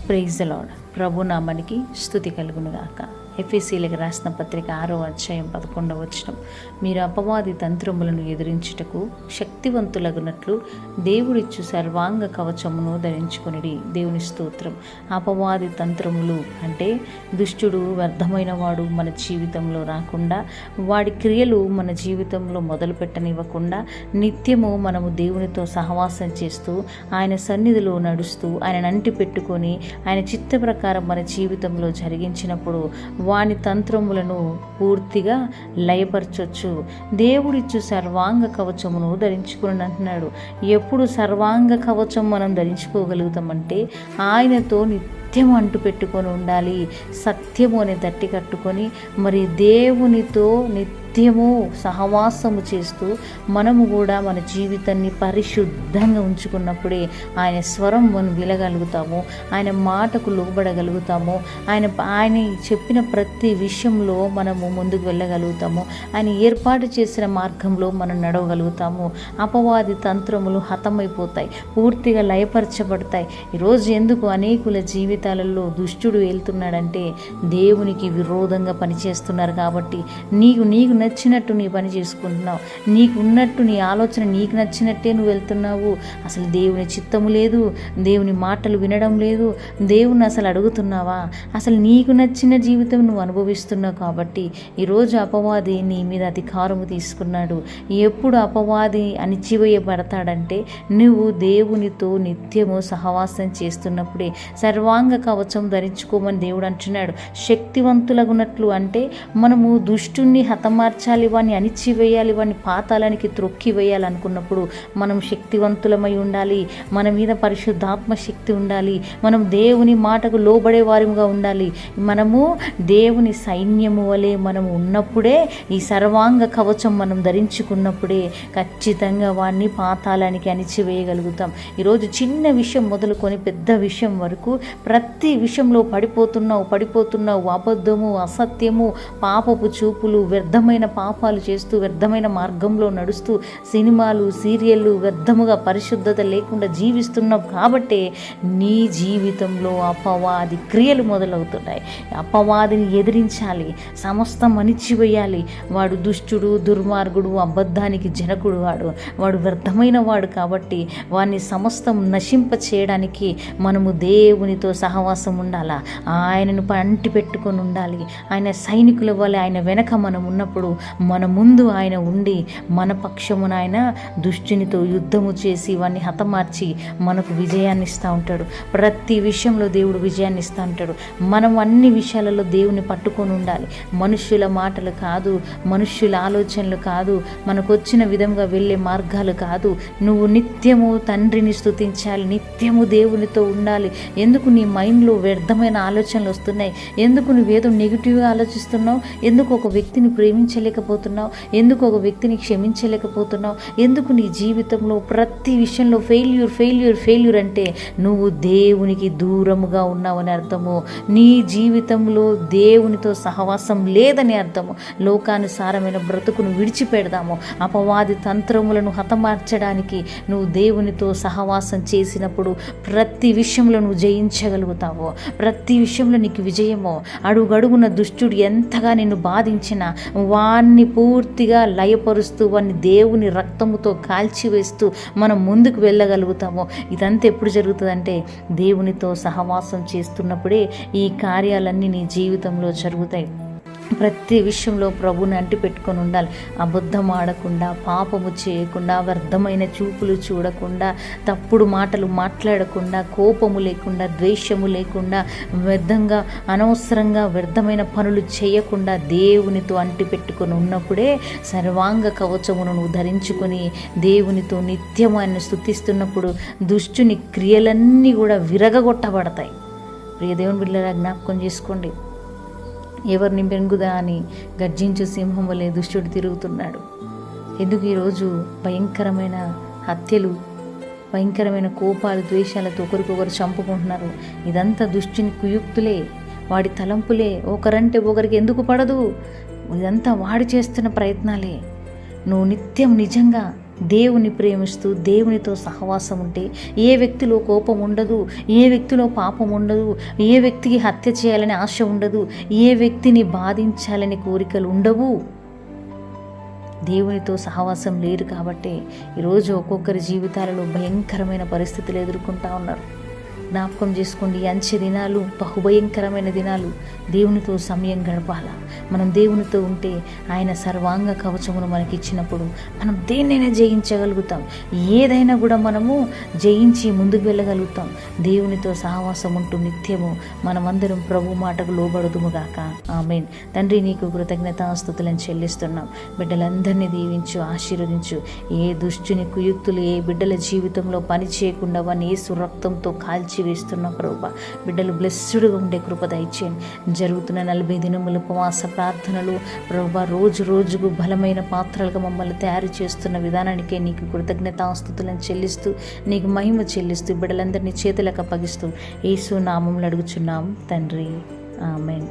Praise the lord. ప్రభు నామానికి స్తుతి కలుగునుగాక. ఎఫెసీయులకు రాసిన పత్రిక 6వ అధ్యాయం 11వ వచనం, మీరు అపవాది తంత్రములను ఎదిరించుటకు శక్తివంతులగునట్లు దేవుడిచ్చు సర్వాంగ కవచమును ధరించుకొనిడి. దేవుని స్తోత్రం. అపవాది తంత్రములు అంటే దుష్టుడు వ్యర్థమైన వాడు మన జీవితంలో రాకుండా, వాడి క్రియలు మన జీవితంలో మొదలు పెట్టనివ్వకుండా, నిత్యము మనము దేవునితో సహవాసం చేస్తూ ఆయన సన్నిధిలో నడుస్తూ ఆయన నంటి పెట్టుకొని ఆయన చిత్త ప్రకారం మన జీవితంలో జరిగించినప్పుడు వాని తంత్రములను పూర్తిగా లయపరచొచ్చు. దేవుడిచ్చు సర్వాంగ కవచమును ధరించుకుని అంటున్నాడు. ఎప్పుడు సర్వాంగ కవచం మనం ధరించుకోగలుగుతామంటే ఆయనతో నిత్యం అంటు పెట్టుకొని ఉండాలి. సత్యము అనే తట్టి కట్టుకొని మరి దేవునితో నిత్యము సహవాసము చేస్తూ మనము కూడా మన జీవితాన్ని పరిశుద్ధంగా ఉంచుకున్నప్పుడే ఆయన స్వరం మనం వినగలుగుతాము, ఆయన మాటకు లోబడగలుగుతాము, ఆయన చెప్పిన ప్రతి విషయంలో మనము ముందుకు వెళ్ళగలుగుతాము, ఆయన ఏర్పాటు చేసిన మార్గంలో మనం నడవగలుగుతాము. అపవాది తంత్రములు హతమైపోతాయి, పూర్తిగా లయపరచబడతాయి. ఈరోజు ఎందుకు అనేకుల జీవితాలలో దుష్టుడు వెళ్తున్నాడంటే దేవునికి విరోధంగా పనిచేస్తున్నారు కాబట్టి. నీకు నచ్చినట్టు నీ పని చేసుకుంటున్నావు, నీకు ఉన్నట్టు నీ ఆలోచన నీకు నచ్చినట్టే నువ్వు వెళ్తున్నావు. అసలు దేవుని చిత్తము లేదు, దేవుని మాటలు వినడం లేదు, దేవుని అసలు అడుగుతున్నావా? అసలు నీకు నచ్చిన జీవితం నువ్వు అనుభవిస్తున్నావు. కాబట్టి ఈరోజు అపవాది నీ మీద అధికారము తీసుకున్నాడు. ఎప్పుడు అపవాది అణిచివేయబడతాడంటే నువ్వు దేవునితో నిత్యము సహవాసం చేస్తున్నప్పుడే. సర్వాంగ కవచం ధరించుకోమని దేవుడు అంటున్నాడు. శక్తివంతులగునట్లు అంటే మనము దుష్టుణ్ణి హతమార్చాలి, వాడిని అణిచివేయాలి, వాడిని పాతాళానికి త్రొక్కి వేయాలనుకున్నప్పుడు మనం శక్తివంతులమై ఉండాలి. మన మీద పరిశుద్ధాత్మ శక్తి ఉండాలి. మనం దేవుని మాటకు లోబడే వారిగా ఉండాలి. మనము దేవుని సైన్యము వలె మనం ఉన్నప్పుడే, ఈ సర్వాంగ కవచం మనం ధరించుకున్నప్పుడే ఖచ్చితంగా వాడిని పాతాళానికి అణిచివేయగలుగుతాం. ఈరోజు చిన్న విషయం మొదలుకొని పెద్ద విషయం వరకు ప్రతి విషయంలో పడిపోతున్నావు. అబద్ధము, అసత్యము, పాపపు చూపులు, వ్యర్థమైన పాపాలు చేస్తూ వ్యర్థమైన మార్గంలో నడుస్తూ సినిమాలు, సీరియళ్ళు, వ్యర్థముగా పరిశుద్ధత లేకుండా జీవిస్తున్నావు. కాబట్టే నీ జీవితంలో అపవాది క్రియలు మొదలవుతున్నాయి. అపవాదిని ఎదిరించాలి, సమస్తం అణిచివేయాలి. వాడు దుష్టుడు, దుర్మార్గుడు, అబద్ధానికి జనకుడు, వాడు వ్యర్థమైన వాడు. కాబట్టి వాడిని సమస్తం నశింప చేయడానికి మనము దేవునితో సహవాసం ఉండాలా, ఆయనను అంటి పెట్టుకొని ఉండాలి. ఆయన సైనికుల వల్ల ఆయన వెనక మనం ఉన్నప్పుడు మన ముందు ఆయన ఉండి మన పక్షమున ఆయన దుష్టునితో యుద్ధము చేసి వాడిని హతమార్చి మనకు విజయాన్ని ఇస్తూ ఉంటాడు. ప్రతి విషయంలో దేవుడు విజయాన్ని ఇస్తూ ఉంటాడు. మనం అన్ని విషయాలలో దేవుని పట్టుకొని ఉండాలి. మనుష్యుల మాటలు కాదు, మనుష్యుల ఆలోచనలు కాదు, మనకు వచ్చిన విధంగా వెళ్ళే మార్గాలు కాదు. నువ్వు నిత్యము తండ్రిని స్తుతించాలి, నిత్యము దేవునితో ఉండాలి. ఎందుకు నీ మైండ్లో వ్యర్థమైన ఆలోచనలు వస్తున్నాయి? ఎందుకు నువ్వేదో నెగిటివ్గా ఆలోచిస్తున్నావు? ఎందుకు ఒక వ్యక్తిని ప్రేమించలేకపోతున్నావు? ఎందుకు ఒక వ్యక్తిని క్షమించలేకపోతున్నావు? ఎందుకు నీ జీవితంలో ప్రతి విషయంలో ఫెయిల్యూర్ అంటే నువ్వు దేవునికి దూరముగా ఉన్నావని అర్థము. నీ జీవితంలో దేవునితో సహవాసం లేదని అర్థము. లోకానుసారమైన బ్రతుకును విడిచిపెడదాము. అపవాది తంత్రములను హతమార్చడానికి నువ్వు దేవునితో సహవాసం చేసినప్పుడు ప్రతి విషయంలో నువ్వు జయించగలుగుతావు. ప్రతి విషయంలో నీకు విజయము. అడుగడుగున దుష్టుడు ఎంతగా నిన్ను బాధించినా వాణ్ణి పూర్తిగా లయపరుస్తూ వాణ్ణి దేవుని రక్తముతో కాల్చివేస్తూ మనం ముందుకు వెళ్ళగలుగుతాము. ఇదంతా ఎప్పుడు జరుగుతుందంటే దేవునితో సహవాసం చేస్తున్నప్పుడే ఈ కార్యాలన్నీ నీ జీవితంలో జరుగుతాయి. ప్రతి విషయంలో ప్రభుని అంటి పెట్టుకొని ఉండాలి. అబద్ధం ఆడకుండా, పాపము చేయకుండా, వ్యర్థమైన చూపులు చూడకుండా, తప్పుడు మాటలు మాట్లాడకుండా, కోపము లేకుండా, ద్వేషము లేకుండా, వ్యర్థంగా అనవసరంగా వ్యర్థమైన పనులు చేయకుండా దేవునితో అంటి పెట్టుకొని ఉన్నప్పుడే సర్వాంగ కవచమును నువ్వు ధరించుకొని దేవునితో నిత్యం ఆయన స్తుతిస్తున్నప్పుడు దుష్టుని క్రియలన్నీ కూడా విరగగొట్టబడతాయి. ప్రియ దేవుని బిడ్డలారా, జ్ఞాపకం చేసుకోండి. ఎవరిని బెంగుదా అని గర్జించు సింహం వలె దుష్టుడు తిరుగుతున్నాడు. ఎందుకు ఈరోజు భయంకరమైన హత్యలు, భయంకరమైన కోపాలు, ద్వేషాలతో ఒకరికొకరు చంపుకుంటున్నారు? ఇదంతా దుష్టుని కుయుక్తులే, వాడి తలంపులే. ఒకరంటే ఒకరికి ఎందుకు పడదు? ఇదంతా వాడు చేస్తున్న ప్రయత్నాలే. నువ్వు నిత్యం నిజంగా దేవుని ప్రేమిస్తూ దేవునితో సహవాసం ఉంటే ఏ వ్యక్తిలో కోపం ఉండదు, ఏ వ్యక్తిలో పాపం ఉండదు, ఏ వ్యక్తికి హత్య చేయాలని ఆశ ఉండదు, ఏ వ్యక్తిని బాధించాలని కోరికలు ఉండవు. దేవునితో సహవాసం లేరు కాబట్టి ఈరోజు ఒక్కొక్కరి జీవితాలలో భయంకరమైన పరిస్థితులు ఎదుర్కొంటూ ఉన్నారు. జ్ఞాపకం చేసుకోండి, ఈ అంచె దినాలు బహుభయంకరమైన దినాలు. దేవునితో సమయం గడపాల. మనం దేవునితో ఉంటే ఆయన సర్వాంగ కవచమును మనకి ఇచ్చినప్పుడు మనం దేన్నైనా జయించగలుగుతాం. ఏదైనా కూడా మనము జయించి ముందుకు వెళ్ళగలుగుతాం. దేవునితో సహవాసం ఉంటూ నిత్యము మనమందరం ప్రభు మాటకు లోబడుదుముగాక. ఆమేన్. తండ్రి, నీకు కృతజ్ఞతాస్తుతులను చెల్లిస్తున్నాం. బిడ్డలందరినీ దీవించు, ఆశీర్వదించు. ఏ దుష్టుని కుయుక్తులు ఏ బిడ్డల జీవితంలో పని చేయకుండా వారిని యేసు రక్తంతో కాల్చి వేస్తున్న ప్రభువా, బిడ్డలు బ్లెస్సుడ్గా ఉండే కృప దయచేయండి. జరుగుతున్న 40 దినముల ఉపవాస ప్రార్థనలు ప్రభువా, రోజు రోజుకు బలమైన పాత్రలుగా మమ్మల్ని తయారు చేస్తున్న విధానానికే నీకు కృతజ్ఞతాస్తుతులను చెల్లిస్తూ, నీకు మహిమ చెల్లిస్తూ, బిడ్డలందరినీ చేతులకు అప్పగిస్తూ యేసు నామములో అడుగుచున్నాం తండ్రి. ఆమేన్.